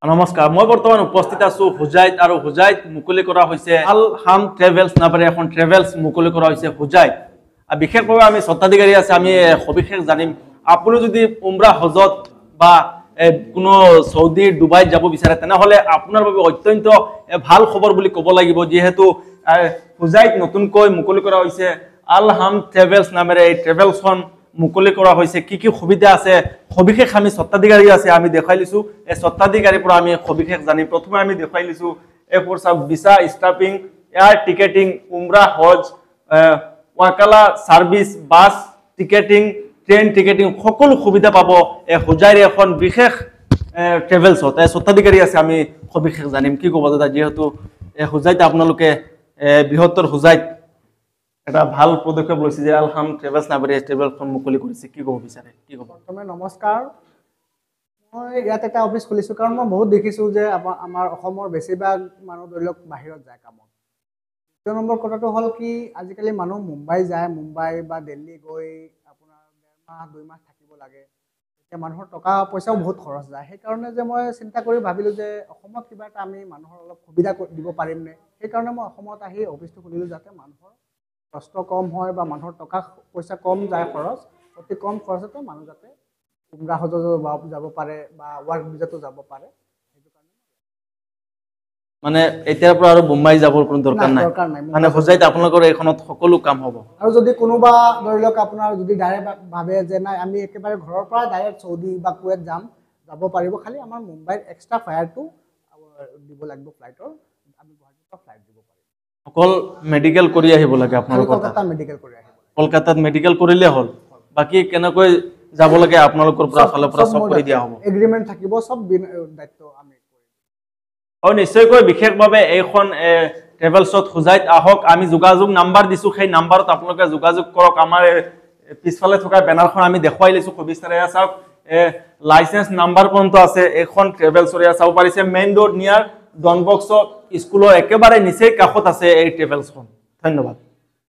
নমস্কাৰ মই বৰ্তমান উপস্থিত আছো হুজাইত আৰু হুজাইত মুকলি কৰা হৈছে আল হাম ট্ৰেভেলছ নামেৰে এখন ট্ৰেভেলছ মুকলি কৰা হৈছে হুজাইত বিশেষভাৱে আমি স্বত্বাধিকাৰী আছে আমি সবিশেষ জানিম আপুনি যদি উমৰা হজত বা কোনো সৌদি দুবাই যাব বিচাৰে তেনেহলে আপোনাৰ বাবে অত্যন্ত ভাল খবৰ বুলি ক'ব লাগিব যেহেতু হুজাইত নতুনকৈ মুকলি কৰা হৈছে আল হাম ট্ৰেভেলছ নামেৰে এই ট্ৰেভেলছখন মুকলি কৰা হৈছে কি কি সুবিধা আছে সবিশেষ আমি স্বত্বাধিকাৰী আছে আমি দেখাই লিছো এই স্বত্বাধিকাৰীৰ পৰা আমি সবিশেষ জানি প্ৰথমে আমি দেখাই লিছো এই ফৰসা ভিসা স্টাফিং এয়াৰ টিকেটিং উমৰা হজ ওয়াকালা service bus ticketing train ticketing সকলো সুবিধা পাব এই হুজাইৰ এখন বিশেষ ট্ৰেভেলছত এই স্বত্বাধিকাৰী আছে আমি সবিশেষ জানিম কি ক'ব দাদা যেহেতু এই হুজাইত আপোনালোকে বৃহত্তৰ হুজাইত এটা ভাল পদক্ষেপ লৈছে যে আলহাম ট্ৰেভেলছ নামেৰে ট্ৰেভেলখন মুকলি কৰিছে কি ক'ব বিচাৰে কি ক'ব প্ৰথমে নমস্কাৰ মই ইয়াত এটা অফিচ খুলিছোঁ কাৰণ মই বহুত দেখিছোঁ যে আমাৰ অসমৰ বেছিভাগ মানুহ ধৰি লওক বাহিৰত যায় কামত দ্বিতীয় নম্বৰ কথাটো হ'ল কি আজিকালি মানুহ মুম্বাই যায় মুম্বাই বা দিল্লী গৈ আপোনাৰ 1.5 মাহ 2 মাহ থাকিব লাগে এতিয়া মানুহৰ টকা পইচাও বহুত খৰচ যায় সেইকাৰণে যে মই চিন্তা কৰি ভাবিলোঁ যে অসমত কিবা এটা আমি মানুহৰ অলপ সুবিধা দিব পাৰিমনে সেইকাৰণে মই অসমত আহি অফিচটো খুলিলোঁ যাতে মানুহৰ কষ্ট কম হয় বা মানুহৰ টকা পইচা কম যায় খৰচ অতি কম খৰচতে মানুহ যাতে উমৰা হজত যাব পাৰে বা ওয়াৰ্ক ভিসাটো যাব পাৰে সেইটো কাৰণে মানে এতিয়াৰ পৰা আৰু মুম্বাই যাবৰ কোনো দৰকাৰ নাই মানে হুজাইত আপোনালোকৰ এইখনত সকলো কাম হ'ব আৰু যদি কোনোবা ধৰি লওক আপোনাৰ যদি ডাইৰেক্ট ভাবে যে নাই আমি একেবাৰে ঘৰৰ পৰা ডাইৰেক্ট সৌদি বা কুৱেত যাব পাৰিব খালি আমাৰ মুম্বাইৰ এক্সট্ৰা ফায়াৰটো দিব লাগিব ফ্লাইটৰ আমি গুৱাহাটীৰ পৰা ফ্লাইট দিব পাৰিম অকল মেডিকেল কৰি আহিব লাগে আপোনালোকৰ কলকাতা মেডিকেল কৰি আহিব কলকাতাত মেডিকেল কৰিলে হ'ল বাকি কেনেকৈ যাব লাগে আপোনালোকৰ পৰা ফালৰ পৰা সব কৰি দিয়া হ'ব এগ্ৰিমেন্ট থাকিব সব দায়িত্ব আমি কৰিম আৰু নিশ্চয়কৈ বিশেষভাৱে এইখন ট্ৰেভেলছত হুজাইত আহক আমি যোগাযোগ নাম্বাৰ দিছো সেই নাম্বাৰত আপোনালোকে যোগাযোগ কৰক আমাৰ পিছফালে থকা বেনাৰখন আমি দেখুৱাই লৈছো খবিস্তাৰে চাওক লাইসেন্স নাম্বাৰ পৰ্যন্ত আছে এখন ট্ৰেভেলছৰে চাব পাৰিছে মেইন ৰোড নিয়াৰ ডনবক্স স্কুলৰ একেবাৰে নিচেই কাষত আছে এই ট্ৰেভেলছখন ধন্যবাদ